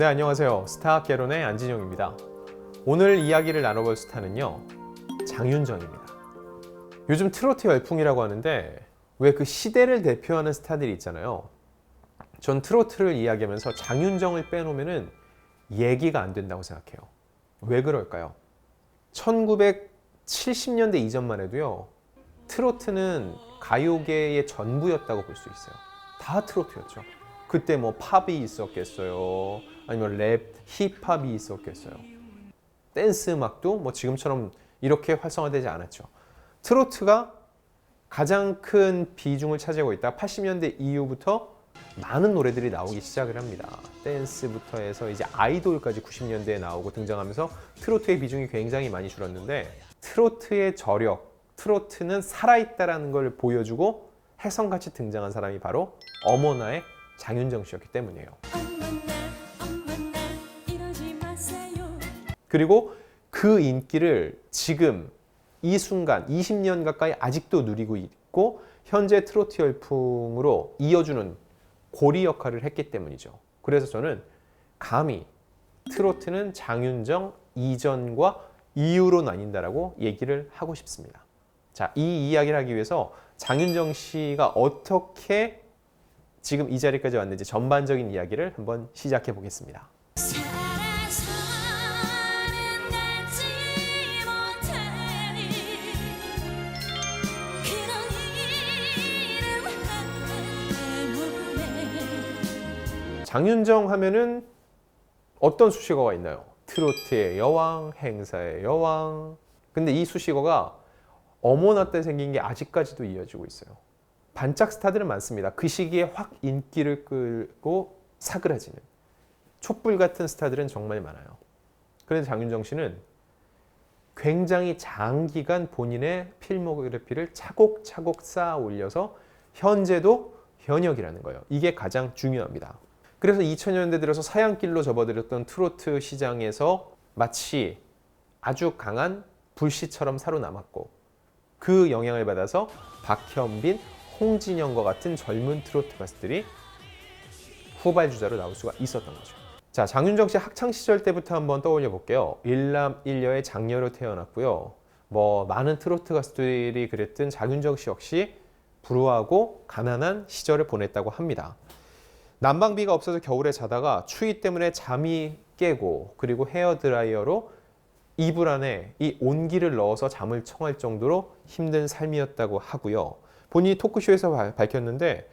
네, 안녕하세요. 스타 개론의 안진용입니다. 오늘 이야기를 나눠볼 스타는요, 장윤정입니다. 요즘 트로트 열풍이라고 하는데 왜 그 시대를 대표하는 스타들이 있잖아요. 전 트로트를 이야기하면서 장윤정을 빼놓으면 얘기가 안 된다고 생각해요. 왜 그럴까요? 1970년대 이전만 해도요, 트로트는 가요계의 전부였다고 볼 수 있어요. 다 트로트였죠. 그때 뭐 팝이 있었겠어요, 아니면 랩, 힙합이 있었겠어요. 댄스 음악도 뭐 지금처럼 이렇게 활성화되지 않았죠. 트로트가 가장 큰 비중을 차지하고 있다. 80년대 이후부터 많은 노래들이 나오기 시작을 합니다. 댄스부터 해서 이제 아이돌까지 90년대에 나오고 등장하면서 트로트의 비중이 굉장히 많이 줄었는데, 트로트의 저력, 트로트는 살아있다라는 걸 보여주고 혜성같이 등장한 사람이 바로 어머나의 장윤정 씨였기 때문이에요. 그리고 그 인기를 지금 이 순간 20년 가까이 아직도 누리고 있고, 현재 트로트 열풍으로 이어주는 고리 역할을 했기 때문이죠. 그래서 저는 감히 트로트는 장윤정 이전과 이후로 나뉜다라고 얘기를 하고 싶습니다. 자, 이 이야기를 하기 위해서 장윤정 씨가 어떻게 지금 이 자리까지 왔는지 전반적인 이야기를 한번 시작해 보겠습니다. 장윤정 하면은 어떤 수식어가 있나요? 트로트의 여왕, 행사의 여왕. 근데 이 수식어가 어머나 때 생긴 게 아직까지도 이어지고 있어요. 반짝 스타들은 많습니다. 그 시기에 확 인기를 끌고 사그라지는 촛불 같은 스타들은 정말 많아요. 그런데 장윤정 씨는 굉장히 장기간 본인의 필모그래피를 차곡차곡 쌓아 올려서 현재도 현역이라는 거예요. 이게 가장 중요합니다. 그래서 2000년대 들어서 사양길로 접어들었던 트로트 시장에서 마치 아주 강한 불씨처럼 살아남았고, 그 영향을 받아서 박현빈, 홍진영과 같은 젊은 트로트 가수들이 후발주자로 나올 수가 있었던 거죠. 자, 장윤정 씨 학창시절 때부터 한번 떠올려 볼게요. 일남일녀의 장녀로 태어났고요. 뭐 많은 트로트 가수들이 그랬던 장윤정 씨 역시 불우하고 가난한 시절을 보냈다고 합니다. 난방비가 없어서 겨울에 자다가 추위 때문에 잠이 깨고, 그리고 헤어드라이어로 이불 안에 이 온기를 넣어서 잠을 청할 정도로 힘든 삶이었다고 하고요. 본인이 토크쇼에서 밝혔는데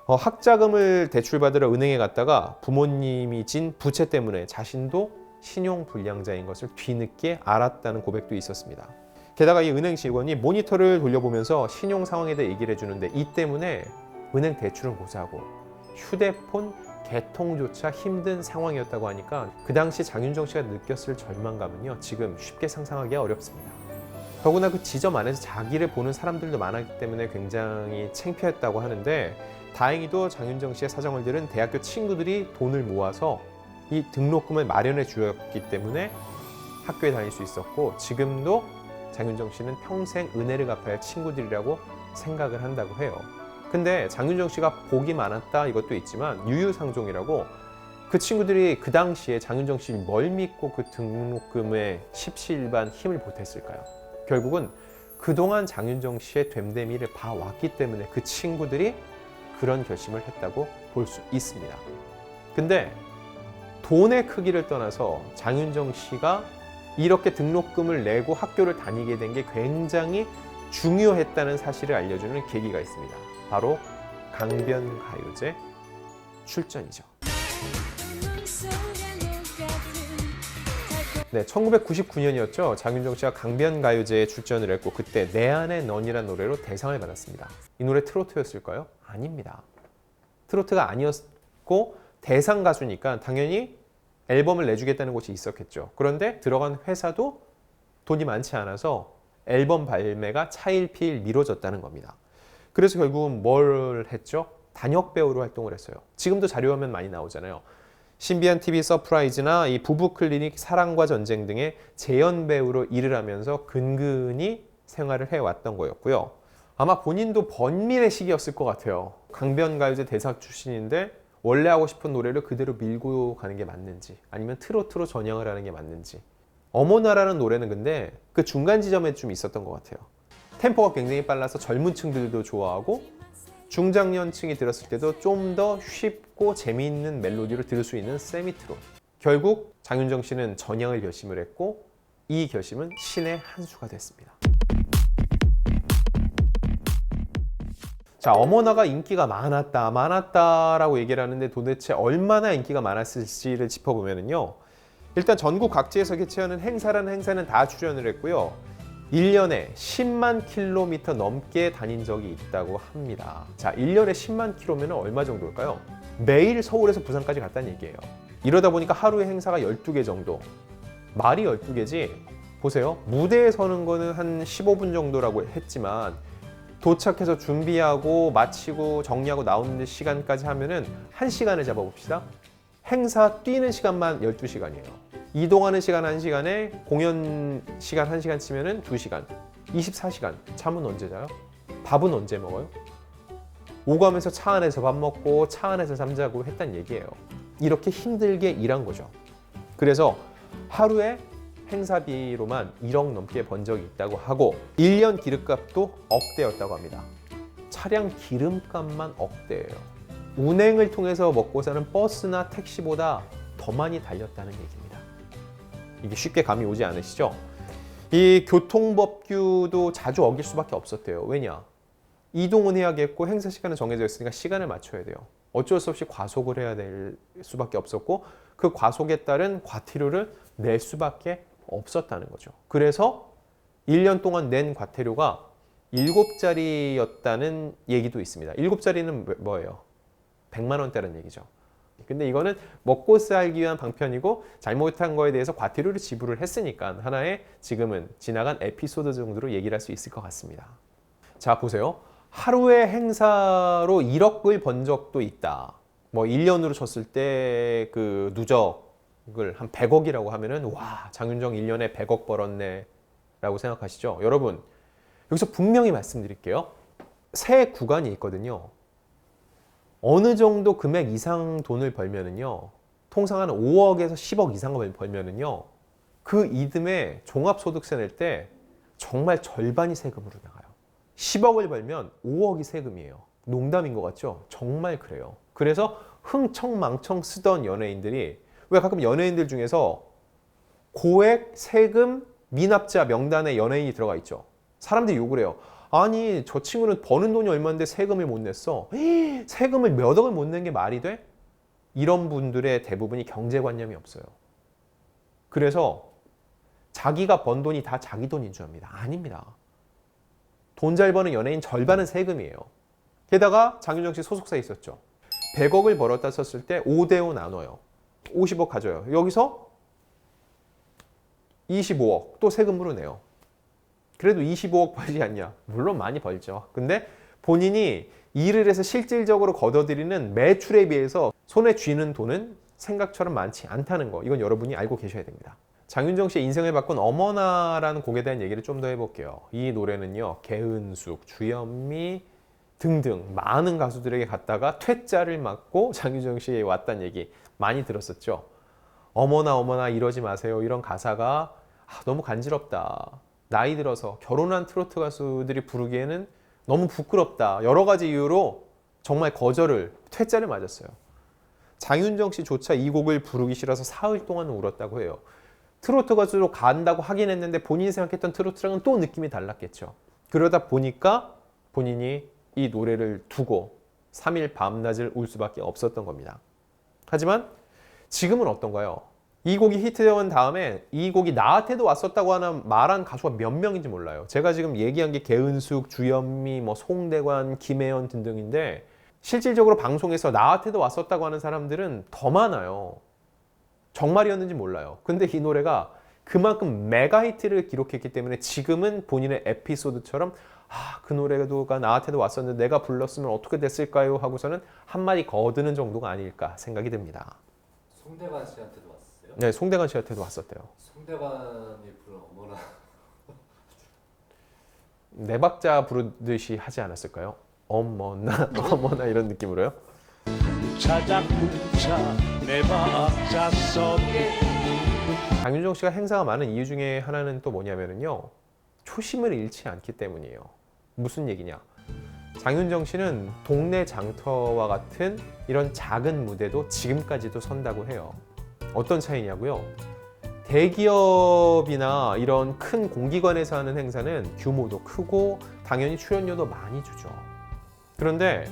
학자금을 대출받으러 은행에 갔다가 부모님이 진 부채 때문에 자신도 신용불량자인 것을 뒤늦게 알았다는 고백도 있었습니다. 게다가 이 은행 직원이 모니터를 돌려보면서 신용 상황에 대해 얘기를 해주는데, 이 때문에 은행 대출은 고사하고 휴대폰 개통조차 힘든 상황이었다고 하니까 그 당시 장윤정 씨가 느꼈을 절망감은요, 지금 쉽게 상상하기 어렵습니다. 더구나 그 지점 안에서 자기를 보는 사람들도 많았기 때문에 굉장히 창피했다고 하는데, 다행히도 장윤정 씨의 사정을 들은 대학교 친구들이 돈을 모아서 이 등록금을 마련해 주었기 때문에 학교에 다닐 수 있었고, 지금도 장윤정 씨는 평생 은혜를 갚아야 할 친구들이라고 생각을 한다고 해요. 근데 장윤정 씨가 복이 많았다 이것도 있지만, 유유상종이라고 그 친구들이 그 당시에 장윤정 씨를 뭘 믿고 그 등록금에 십시일반 힘을 보탰을까요? 결국은 그동안 장윤정 씨의 됨됨이를 봐왔기 때문에 그 친구들이 그런 결심을 했다고 볼 수 있습니다. 근데 돈의 크기를 떠나서 장윤정 씨가 이렇게 등록금을 내고 학교를 다니게 된 게 굉장히 중요했다는 사실을 알려주는 계기가 있습니다. 바로 강변가요제 출전이죠. 네, 1999년이었죠. 장윤정 씨가 강변가요제에 출전을 했고, 그때 내 안의 넌이라는 노래로 대상을 받았습니다. 이 노래 트로트였을까요? 아닙니다. 트로트가 아니었고 대상 가수니까 당연히 앨범을 내주겠다는 곳이 있었겠죠. 그런데 들어간 회사도 돈이 많지 않아서 앨범 발매가 차일피일 미뤄졌다는 겁니다. 그래서 결국은 뭘 했죠? 단역 배우로 활동을 했어요. 지금도 자료화면 많이 나오잖아요. 신비한 TV 서프라이즈나 이 부부 클리닉, 사랑과 전쟁 등의 재연 배우로 일을 하면서 근근히 생활을 해왔던 거였고요. 아마 본인도 번민의 시기였을 것 같아요. 강변가요제 대상 출신인데 원래 하고 싶은 노래를 그대로 밀고 가는 게 맞는지, 아니면 트로트로 전향을 하는 게 맞는지. 어머나라는 노래는 근데 그 중간 지점에 좀 있었던 것 같아요. 템포가 굉장히 빨라서 젊은 층들도 좋아하고 중장년층이 들었을 때도 좀 더 쉽고 재미있는 멜로디를 들을 수 있는 세미트로. 결국 장윤정 씨는 전향을 결심을 했고 이 결심은 신의 한 수가 됐습니다. 자, 어머나가 인기가 많았다라고 얘기를 하는데 도대체 얼마나 인기가 많았을지를 짚어보면요. 일단 전국 각지에서 개최하는 행사라는 행사는 다 출연을 했고요. 1년에 10만 킬로미터 넘게 다닌 적이 있다고 합니다. 자, 1년에 10만 킬로면 얼마 정도일까요? 매일 서울에서 부산까지 갔다는 얘기예요. 이러다 보니까 하루에 행사가 12개 정도. 말이 12개지. 보세요. 무대에 서는 거는 한 15분 정도라고 했지만 도착해서 준비하고 마치고 정리하고 나오는 시간까지 하면은 1시간을 잡아봅시다. 행사 뛰는 시간만 12시간이에요. 이동하는 시간 1시간에 공연 시간 1시간 치면은 2시간. 24시간. 잠은 언제 자요? 밥은 언제 먹어요? 오가면서 차 안에서 밥 먹고 차 안에서 잠자고 했단 얘기예요. 이렇게 힘들게 일한 거죠. 그래서 하루에 행사비로만 1억 넘게 번 적이 있다고 하고 1년 기름값도 억대였다고 합니다. 차량 기름값만 억대예요. 운행을 통해서 먹고 사는 버스나 택시보다 더 많이 달렸다는 얘기입니다. 이게 쉽게 감이 오지 않으시죠? 이 교통법규도 자주 어길 수밖에 없었대요. 왜냐? 이동은 해야겠고 행사 시간은 정해져 있으니까 시간을 맞춰야 돼요. 어쩔 수 없이 과속을 해야 될 수밖에 없었고 그 과속에 따른 과태료를 낼 수밖에 없었다는 거죠. 그래서 1년 동안 낸 과태료가 7자리였다는 얘기도 있습니다. 7자리는 뭐예요? 100만 원대라는 얘기죠. 근데 이거는 먹고 살기 위한 방편이고 잘못한 거에 대해서 과태료를 지불을 했으니까 하나의 지금은 지나간 에피소드 정도로 얘기를 할 수 있을 것 같습니다. 자, 보세요. 하루에 행사로 1억을 번 적도 있다. 뭐 1년으로 쳤을 때 그 누적을 한 100억이라고 하면은 와, 장윤정 1년에 100억 벌었네 라고 생각하시죠? 여러분, 여기서 분명히 말씀드릴게요. 세 구간이 있거든요. 어느 정도 금액 이상 돈을 벌면은요, 통상 한 5억에서 10억 이상을 벌면은요, 그 이듬해 종합소득세 낼 때 정말 절반이 세금으로 나가요. 10억을 벌면 5억이 세금이에요. 농담인 것 같죠? 정말 그래요. 그래서 흥청망청 쓰던 연예인들이, 왜 가끔 연예인들 중에서 고액 세금 미납자 명단에 연예인이 들어가 있죠. 사람들이 욕을 해요. 아니, 저 친구는 버는 돈이 얼마인데 세금을 못 냈어. 세금을 몇 억을 못 낸 게 말이 돼? 이런 분들의 대부분이 경제관념이 없어요. 그래서 자기가 번 돈이 다 자기 돈인 줄 압니다. 아닙니다. 돈 잘 버는 연예인 절반은 세금이에요. 게다가 장윤정 씨 소속사에 있었죠. 100억을 벌었다 썼을 때 5대5 나눠요. 50억 가져요. 여기서 25억 또 세금으로 내요. 그래도 25억 벌지 않냐? 물론 많이 벌죠. 근데 본인이 일을 해서 실질적으로 걷어들이는 매출에 비해서 손에 쥐는 돈은 생각처럼 많지 않다는 거. 이건 여러분이 알고 계셔야 됩니다. 장윤정 씨의 인생을 바꾼 어머나라는 곡에 대한 얘기를 좀 더 해볼게요. 이 노래는요, 개은숙, 주현미 등등 많은 가수들에게 갔다가 퇴짜를 맞고 장윤정 씨에 왔다는 얘기 많이 들었었죠. 어머나 어머나 이러지 마세요. 이런 가사가 너무 간지럽다. 나이 들어서 결혼한 트로트 가수들이 부르기에는 너무 부끄럽다. 여러 가지 이유로 정말 거절을, 퇴짜를 맞았어요. 장윤정 씨조차 이 곡을 부르기 싫어서 사흘 동안 울었다고 해요. 트로트 가수로 간다고 하긴 했는데 본인이 생각했던 트로트랑은 또 느낌이 달랐겠죠. 그러다 보니까 본인이 이 노래를 두고 3일 밤낮을 울 수밖에 없었던 겁니다. 하지만 지금은 어떤가요? 이 곡이 히트된 다음에 이 곡이 나한테도 왔었다고 하는 말한 가수가 몇 명인지 몰라요. 제가 지금 얘기한 게 개은숙, 주현미, 뭐 송대관, 김혜연 등등인데 실질적으로 방송에서 나한테도 왔었다고 하는 사람들은 더 많아요. 정말이었는지 몰라요. 근데 이 노래가 그만큼 메가 히트를 기록했기 때문에 지금은 본인의 에피소드처럼 그 노래가 나한테도 왔었는데 내가 불렀으면 어떻게 됐을까요? 하고서는 한마디 거드는 정도가 아닐까 생각이 듭니다. 송대관 씨한테도 왔어요? 네, 송대관 씨한테도 왔었대요. 송대관이 부른 어머나 네 박자 부르듯이 하지 않았을까요? 어머나 어머나 이런 느낌으로요. 자작분자 내 박자 속에 장윤정 씨가 행사가 많은 이유 중에 하나는 또 뭐냐면요. 초심을 잃지 않기 때문이에요. 무슨 얘기냐? 장윤정 씨는 동네 장터와 같은 이런 작은 무대도 지금까지도 선다고 해요. 어떤 차이냐고요? 대기업이나 이런 큰 공기관에서 하는 행사는 규모도 크고 당연히 출연료도 많이 주죠. 그런데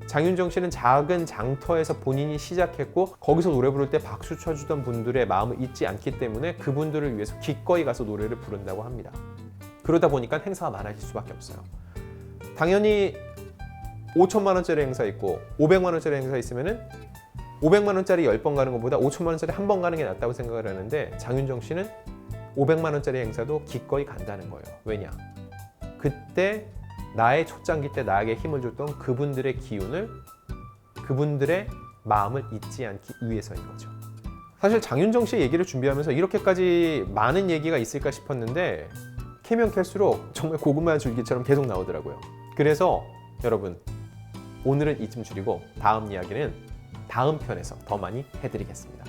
장윤정 씨는 작은 장터에서 본인이 시작했고 거기서 노래 부를 때 박수 쳐주던 분들의 마음을 잊지 않기 때문에 그분들을 위해서 기꺼이 가서 노래를 부른다고 합니다. 그러다 보니까 행사가 많아질 수밖에 없어요. 당연히 5천만 원짜리 행사 있고 500만 원짜리 행사 있으면은 500만 원짜리 10번 가는 것보다 5천만 원짜리 한 번 가는 게 낫다고 생각을 하는데 장윤정 씨는 500만 원짜리 행사도 기꺼이 간다는 거예요. 왜냐? 그때 나의 초창기 때 나에게 힘을 줬던 그분들의 기운을 그분들의 마음을 잊지 않기 위해서인 거죠. 사실 장윤정 씨의 얘기를 준비하면서 이렇게까지 많은 얘기가 있을까 싶었는데 캐면 캘수록 정말 고구마 줄기처럼 계속 나오더라고요. 그래서 여러분 오늘은 이쯤 줄이고 다음 이야기는 다음 편에서 더 많이 해드리겠습니다.